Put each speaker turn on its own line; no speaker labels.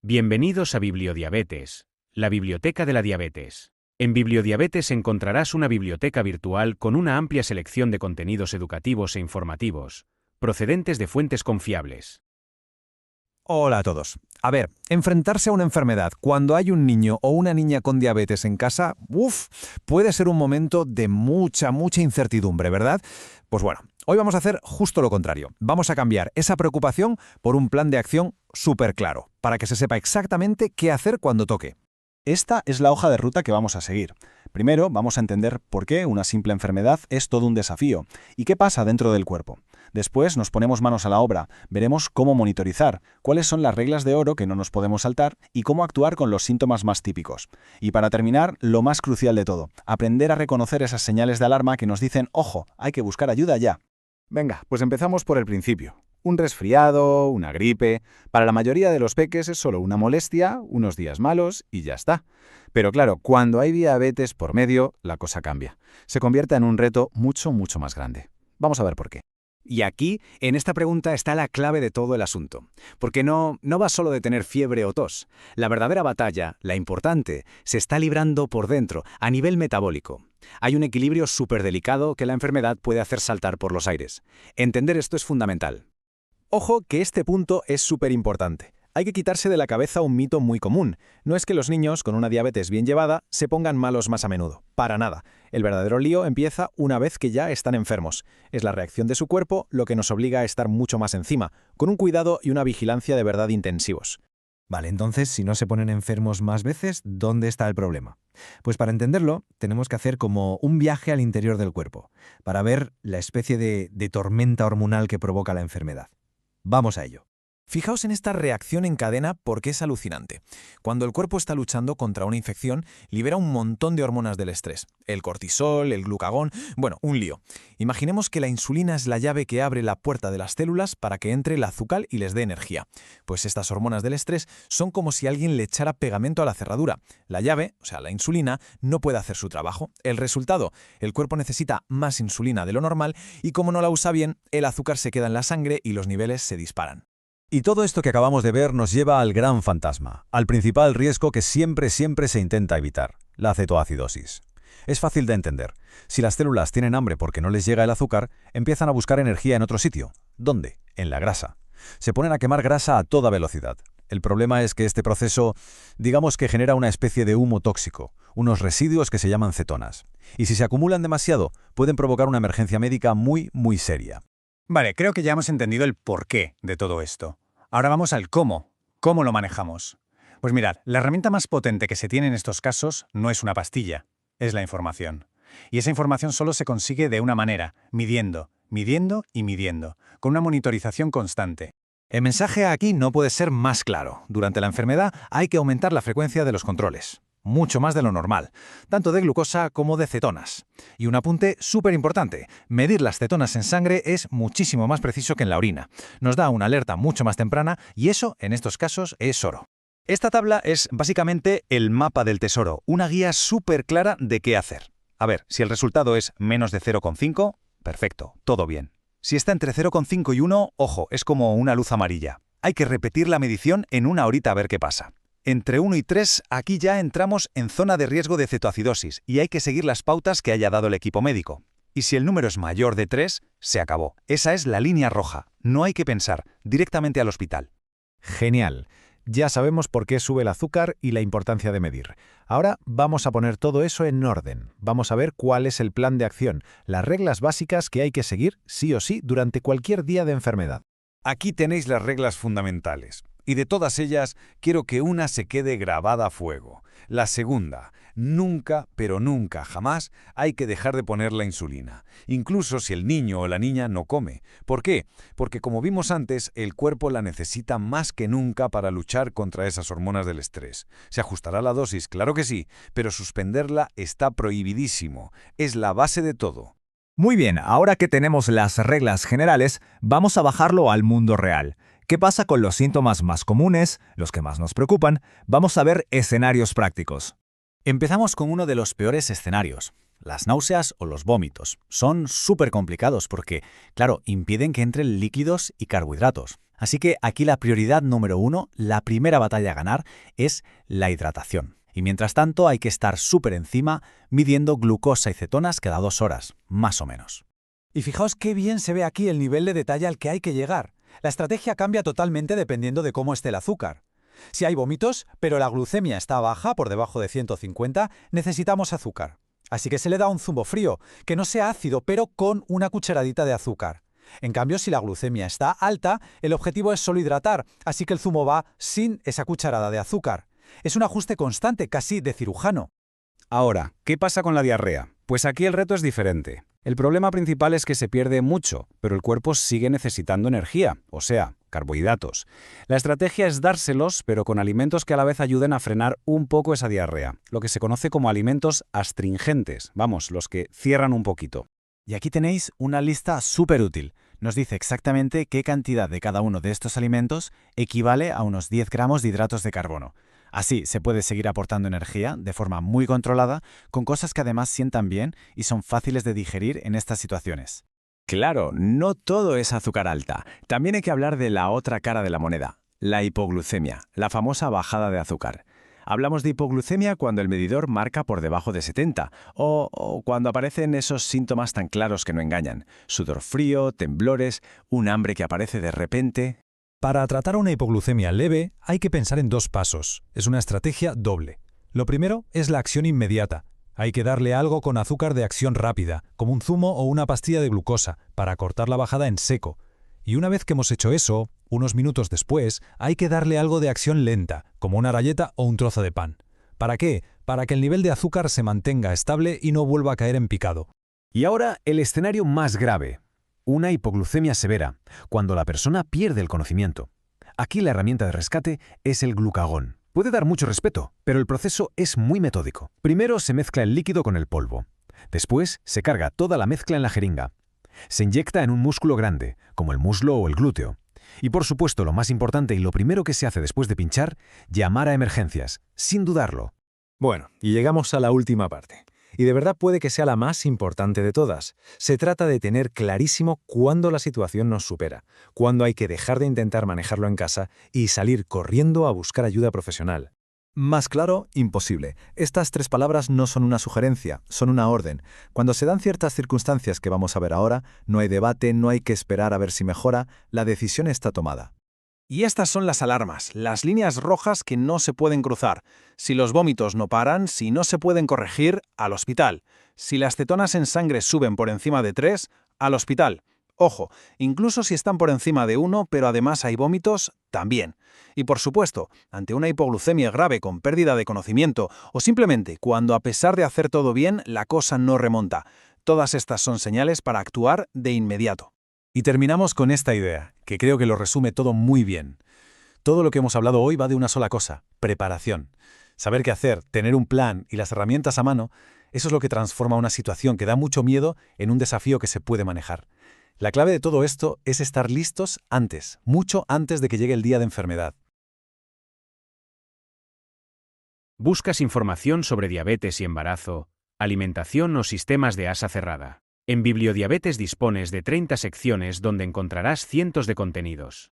Bienvenidos a Bibliodiabetes, la biblioteca de la diabetes. En Bibliodiabetes encontrarás una biblioteca virtual con una amplia selección de contenidos educativos e informativos, procedentes de fuentes confiables.
Hola a todos. A ver, enfrentarse a una enfermedad cuando hay un niño o una niña con diabetes en casa, puede ser un momento de mucha incertidumbre, ¿verdad? Pues bueno, hoy vamos a hacer justo lo contrario. Vamos a cambiar esa preocupación por un plan de acción súper claro, para que se sepa exactamente qué hacer cuando toque.
Esta es la hoja de ruta que vamos a seguir. Primero, vamos a entender por qué una simple enfermedad es todo un desafío y qué pasa dentro del cuerpo. Después nos ponemos manos a la obra, veremos cómo monitorizar, cuáles son las reglas de oro que no nos podemos saltar y cómo actuar con los síntomas más típicos. Y para terminar, lo más crucial de todo, aprender a reconocer esas señales de alarma que nos dicen «Ojo, hay que buscar ayuda ya». Venga, pues empezamos por el principio. Un resfriado, una gripe, para la mayoría de los peques es solo una molestia, unos días malos y ya está. Pero claro, cuando hay diabetes por medio, la cosa cambia. Se convierte en un reto mucho más grande. Vamos a ver por qué.
Y aquí, en esta pregunta, está la clave de todo el asunto. Porque no va solo de tener fiebre o tos. La verdadera batalla, la importante, se está librando por dentro, a nivel metabólico. Hay un equilibrio súper delicado que la enfermedad puede hacer saltar por los aires. Entender esto es fundamental. Ojo que este punto es súper importante. Hay que quitarse de la cabeza un mito muy común. No es que los niños con una diabetes bien llevada se pongan malos más a menudo. Para nada. El verdadero lío empieza una vez que ya están enfermos. Es la reacción de su cuerpo lo que nos obliga a estar mucho más encima, con un cuidado y una vigilancia de verdad intensivos. Vale, entonces, si no se ponen enfermos más veces, ¿dónde está el problema? Pues para entenderlo, tenemos que hacer como un viaje al interior del cuerpo, para ver la especie de tormenta hormonal que provoca la enfermedad. Vamos a ello. Fijaos en esta reacción en cadena porque es alucinante. Cuando el cuerpo está luchando contra una infección, libera un montón de hormonas del estrés. El cortisol, el glucagón, un lío. Imaginemos que la insulina es la llave que abre la puerta de las células para que entre el azúcar y les dé energía. Pues estas hormonas del estrés son como si alguien le echara pegamento a la cerradura. La llave, o sea, la insulina, no puede hacer su trabajo. El resultado, el cuerpo necesita más insulina de lo normal y como no la usa bien, el azúcar se queda en la sangre y los niveles se disparan.
Y todo esto que acabamos de ver nos lleva al gran fantasma, al principal riesgo que siempre se intenta evitar, la cetoacidosis. Es fácil de entender. Si las células tienen hambre porque no les llega el azúcar, empiezan a buscar energía en otro sitio. ¿Dónde? En la grasa. Se ponen a quemar grasa a toda velocidad. El problema es que este proceso, digamos que genera una especie de humo tóxico, unos residuos que se llaman cetonas. Y si se acumulan demasiado, pueden provocar una emergencia médica muy seria.
Vale, creo que ya hemos entendido el porqué de todo esto. Ahora vamos al cómo. ¿Cómo lo manejamos? Pues mirad, la herramienta más potente que se tiene en estos casos no es una pastilla, es la información. Y esa información solo se consigue de una manera, midiendo, con una monitorización constante. El mensaje aquí no puede ser más claro. Durante la enfermedad hay que aumentar la frecuencia de los controles. Mucho más de lo normal, tanto de glucosa como de cetonas. Y un apunte súper importante, medir las cetonas en sangre es muchísimo más preciso que en la orina. Nos da una alerta mucho más temprana y eso, en estos casos, es oro. Esta tabla es básicamente el mapa del tesoro, una guía súper clara de qué hacer. A ver, si el resultado es menos de 0,5, perfecto, todo bien. Si está entre 0,5 y 1, ojo, es como una luz amarilla. Hay que repetir la medición en una horita a ver qué pasa. Entre 1 y 3, aquí ya entramos en zona de riesgo de cetoacidosis y hay que seguir las pautas que haya dado el equipo médico. Y si el número es mayor de 3, se acabó. Esa es la línea roja. No hay que pensar, directamente al hospital.
Genial. Ya sabemos por qué sube el azúcar y la importancia de medir. Ahora vamos a poner todo eso en orden. Vamos a ver cuál es el plan de acción, las reglas básicas que hay que seguir sí o sí durante cualquier día de enfermedad.
Aquí tenéis las reglas fundamentales. Y de todas ellas, quiero que una se quede grabada a fuego. La segunda, nunca, pero nunca, jamás, hay que dejar de poner la insulina, incluso si el niño o la niña no come. ¿Por qué? Porque como vimos antes, el cuerpo la necesita más que nunca para luchar contra esas hormonas del estrés. ¿Se ajustará la dosis? Claro que sí, pero suspenderla está prohibidísimo. Es la base de todo.
Muy bien, ahora que tenemos las reglas generales, vamos a bajarlo al mundo real. ¿Qué pasa con los síntomas más comunes, los que más nos preocupan? Vamos a ver escenarios prácticos. Empezamos con uno de los peores escenarios, las náuseas o los vómitos. Son súper complicados porque, claro, impiden que entren líquidos y carbohidratos. Así que aquí la prioridad número 1, la primera batalla a ganar, es la hidratación. Y mientras tanto hay que estar súper encima, midiendo glucosa y cetonas cada 2 horas, más o menos.
Y fijaos qué bien se ve aquí el nivel de detalle al que hay que llegar. La estrategia cambia totalmente dependiendo de cómo esté el azúcar. Si hay vómitos, pero la glucemia está baja, por debajo de 150, necesitamos azúcar. Así que se le da un zumo frío, que no sea ácido, pero con una cucharadita de azúcar. En cambio, si la glucemia está alta, el objetivo es solo hidratar, así que el zumo va sin esa cucharada de azúcar. Es un ajuste constante, casi de cirujano.
Ahora, ¿qué pasa con la diarrea? Pues aquí el reto es diferente. El problema principal es que se pierde mucho, pero el cuerpo sigue necesitando energía, o sea, carbohidratos. La estrategia es dárselos, pero con alimentos que a la vez ayuden a frenar un poco esa diarrea, lo que se conoce como alimentos astringentes, vamos, los que cierran un poquito.
Y aquí tenéis una lista súper útil. Nos dice exactamente qué cantidad de cada uno de estos alimentos equivale a unos 10 gramos de hidratos de carbono. Así se puede seguir aportando energía de forma muy controlada, con cosas que además sientan bien y son fáciles de digerir en estas situaciones. Claro, no todo es azúcar alta. También hay que hablar de la otra cara de la moneda, la hipoglucemia, la famosa bajada de azúcar. Hablamos de hipoglucemia cuando el medidor marca por debajo de 70 o cuando aparecen esos síntomas tan claros que no engañan. Sudor frío, temblores, un hambre que aparece de repente.
Para tratar una hipoglucemia leve hay que pensar en 2 pasos. Es una estrategia doble. Lo primero es la acción inmediata. Hay que darle algo con azúcar de acción rápida, como un zumo o una pastilla de glucosa, para cortar la bajada en seco. Y una vez que hemos hecho eso, unos minutos después, hay que darle algo de acción lenta, como una galleta o un trozo de pan. ¿Para qué? Para que el nivel de azúcar se mantenga estable y no vuelva a caer en picado.
Y ahora el escenario más grave. Una hipoglucemia severa, cuando la persona pierde el conocimiento. Aquí la herramienta de rescate es el glucagón. Puede dar mucho respeto, pero el proceso es muy metódico. Primero se mezcla el líquido con el polvo. Después se carga toda la mezcla en la jeringa. Se inyecta en un músculo grande, como el muslo o el glúteo. Y por supuesto, lo más importante y lo primero que se hace después de pinchar, llamar a emergencias, sin dudarlo.
Bueno, y llegamos a la última parte. Y de verdad puede que sea la más importante de todas. Se trata de tener clarísimo cuándo la situación nos supera, cuándo hay que dejar de intentar manejarlo en casa y salir corriendo a buscar ayuda profesional.
Más claro, imposible. Estas 3 palabras no son una sugerencia, son una orden. Cuando se dan ciertas circunstancias que vamos a ver ahora, no hay debate, no hay que esperar a ver si mejora, la decisión está tomada.
Y estas son las alarmas, las líneas rojas que no se pueden cruzar. Si los vómitos no paran, si no se pueden corregir, al hospital. Si las cetonas en sangre suben por encima de 3, al hospital. Ojo, incluso si están por encima de 1, pero además hay vómitos, también. Y por supuesto, ante una hipoglucemia grave con pérdida de conocimiento o simplemente cuando a pesar de hacer todo bien, la cosa no remonta. Todas estas son señales para actuar de inmediato.
Y terminamos con esta idea, que creo que lo resume todo muy bien. Todo lo que hemos hablado hoy va de una sola cosa, preparación. Saber qué hacer, tener un plan y las herramientas a mano, eso es lo que transforma una situación que da mucho miedo en un desafío que se puede manejar. La clave de todo esto es estar listos antes, mucho antes de que llegue el día de enfermedad.
¿Buscas información sobre diabetes y embarazo, alimentación o sistemas de asa cerrada? En Bibliodiabetes dispones de 30 secciones donde encontrarás cientos de contenidos.